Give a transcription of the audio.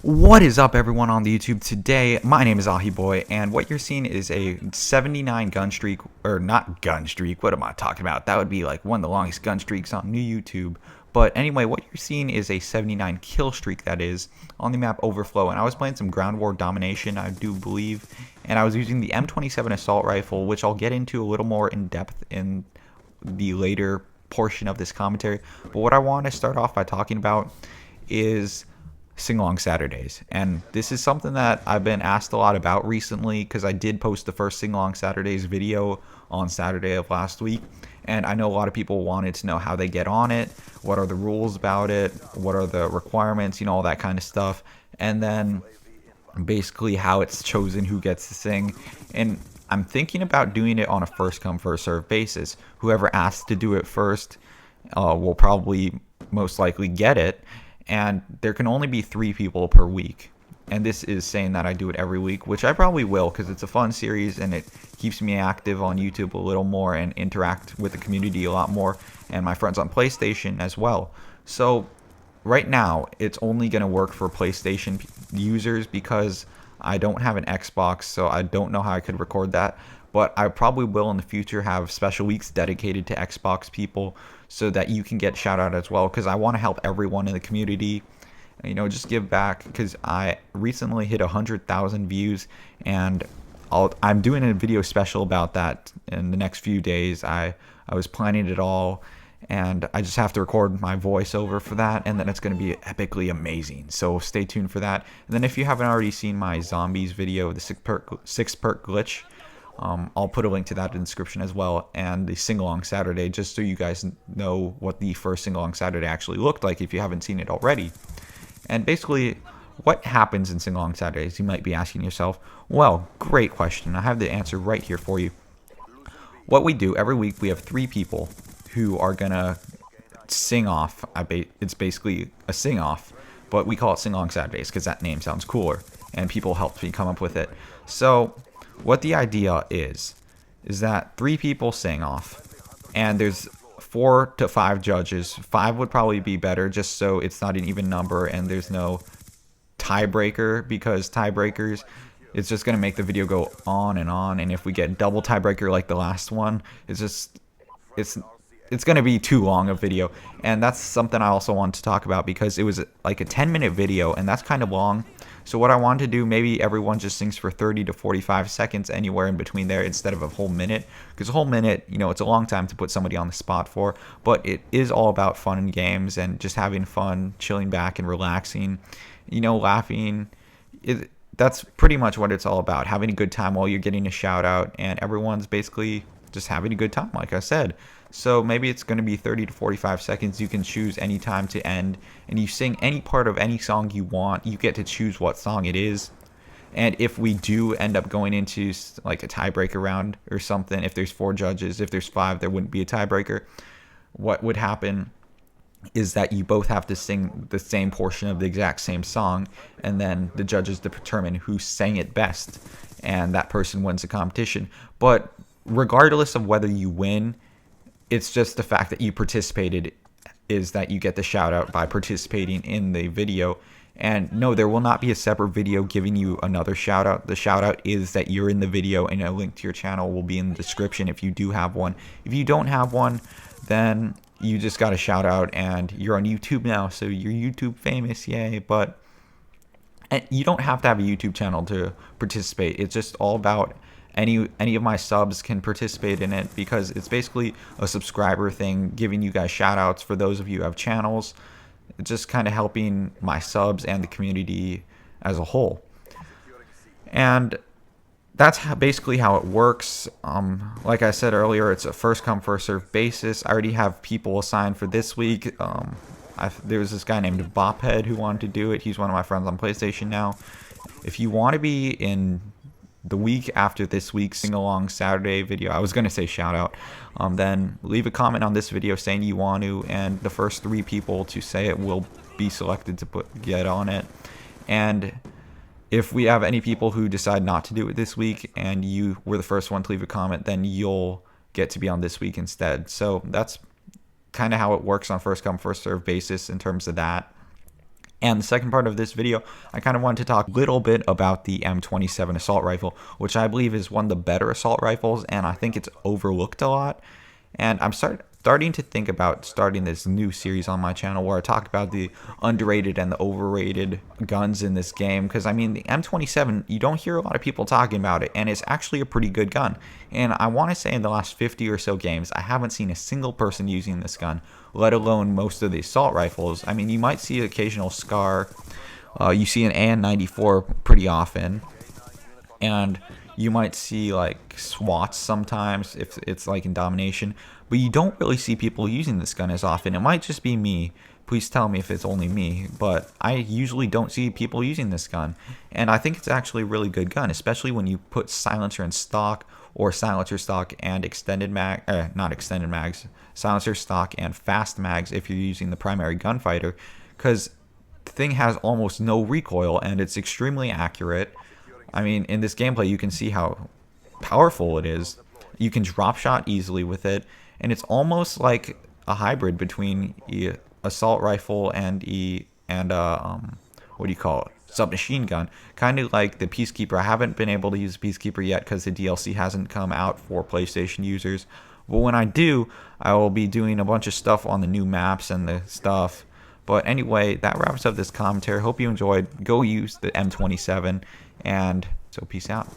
What is up, everyone on the YouTube today? My name is Ahi Boy, and what you're seeing is a 79 gun streak, or not gun streak. What am I talking about? That would be like one of the longest gun streaks on new YouTube. But anyway, what you're seeing is a 79 kill streak that is on the map Overflow, and I was playing some ground war domination, I do believe, and I was using the M27 assault rifle, which I'll get into a little more in depth in the later portion of this commentary. But what I want to start off by talking about is sing-along Saturdays, and this is something that I've been asked a lot about recently because I did post the first sing-along Saturdays video on Saturday of last week, and I know a lot of people wanted to know how they get on it, what are the rules about it, what are the requirements, all that kind of stuff, and then basically how it's chosen who gets to sing. And I'm thinking about doing it on a first come first serve basis. Whoever asks to do it first will probably most likely get it, and there can only be 3 people per week. And this is saying that I do it every week, which I probably will because it's a fun series and it keeps me active on YouTube a little more and interact with the community a lot more, and my friends on PlayStation as well. So right now it's only going to work for PlayStation users because I don't have an Xbox, so I don't know how I could record that. But I probably will in the future have special weeks dedicated to Xbox people so that you can get shout out as well, because I want to help everyone in the community, just give back, because I recently hit 100,000 views, and I'm doing a video special about that in the next few days. I was planning it all, and I just have to record my voiceover for that, and then it's going to be epically amazing. So stay tuned for that. And then if you haven't already seen my zombies video, the 6 perk glitch, I'll put a link to that in the description as well, and the sing-along Saturday, just so you guys know what the first sing-along Saturday actually looked like if you haven't seen it already. And basically, what happens in sing-along Saturdays, you might be asking yourself. Well, great question. I have the answer right here for you. What we do every week, we have 3 people who are gonna sing off. It's basically a sing-off, but we call it sing-along Saturdays because that name sounds cooler, and people helped me come up with it. So what the idea is that 3 people sing off, and there's 4 to 5 judges. 5 would probably be better, just so it's not an even number and there's no tiebreaker, because tiebreakers, it's just going to make the video go on, and if we get double tiebreaker like the last one, it's going to be too long a video. And that's something I also want to talk about, because it was like a 10-minute video, and that's kind of long. So what I wanted to do, maybe everyone just sings for 30 to 45 seconds, anywhere in between there, instead of a whole minute, because a whole minute, it's a long time to put somebody on the spot for. But it is all about fun and games and just having fun, chilling back and relaxing, laughing. That's pretty much what it's all about, having a good time while you're getting a shout out, and everyone's basically just having a good time, like I said. So maybe it's going to be 30 to 45 seconds. You can choose any time to end, and you sing any part of any song you want. You get to choose what song it is. And if we do end up going into like a tiebreaker round or something, if there's 4 judges, if there's 5, there wouldn't be a tiebreaker. What would happen is that you both have to sing the same portion of the exact same song, and then the judges determine who sang it best, and that person wins the competition. But regardless of whether you win, it's just the fact that you participated is that you get the shout out by participating in the video. And no, there will not be a separate video giving you another shout out. The shout out is that you're in the video, and a link to your channel will be in the description if you do have one. If you don't have one, then you just got a shout out, and you're on YouTube now, so you're YouTube famous, yay. But you don't have to have a YouTube channel to participate. It's just all about any of my subs can participate in it, because it's basically a subscriber thing, giving you guys shout outs for those of you who have channels. It's just kind of helping my subs and the community as a whole. And that's basically how it works. Like I said earlier, it's a first come first serve basis. I already have people assigned for this week. There was this guy named Bophead who wanted to do it. He's one of my friends on PlayStation now. If you want to be in the week after this week's sing-along Saturday video, I was going to say shout out, then leave a comment on this video saying you want to, and the first 3 people to say it will be selected to get on it. And if we have any people who decide not to do it this week and you were the first one to leave a comment, then you'll get to be on this week instead. So that's kind of how it works on first come first serve basis in terms of that. And the second part of this video, I kind of wanted to talk a little bit about the M27 assault rifle, which I believe is one of the better assault rifles, and I think it's overlooked a lot. And I'm starting to think about starting this new series on my channel where I talk about the underrated and the overrated guns in this game, because I mean the M27, you don't hear a lot of people talking about it, and it's actually a pretty good gun. And I want to say in the last 50 or so games, I haven't seen a single person using this gun, let alone most of the assault rifles. I mean, you might see an occasional SCAR, you see an AN-94 pretty often, and you might see like SWATs sometimes if it's like in domination, but you don't really see people using this gun as often. It might just be me. Please tell me if it's only me, but I usually don't see people using this gun, and I think it's actually a really good gun, especially when you put silencer in stock or silencer stock and extended mag, not extended mags, silencer stock and fast mags if you're using the primary gunfighter, because the thing has almost no recoil and it's extremely accurate. I mean, in this gameplay, you can see how powerful it is. You can drop shot easily with it, and it's almost like a hybrid between the assault rifle and what do you call it? Submachine gun. Kind of like the Peacekeeper. I haven't been able to use Peacekeeper yet because the DLC hasn't come out for PlayStation users. But when I do, I will be doing a bunch of stuff on the new maps and the stuff. But anyway, that wraps up this commentary. Hope you enjoyed. Go use the M27, and so peace out.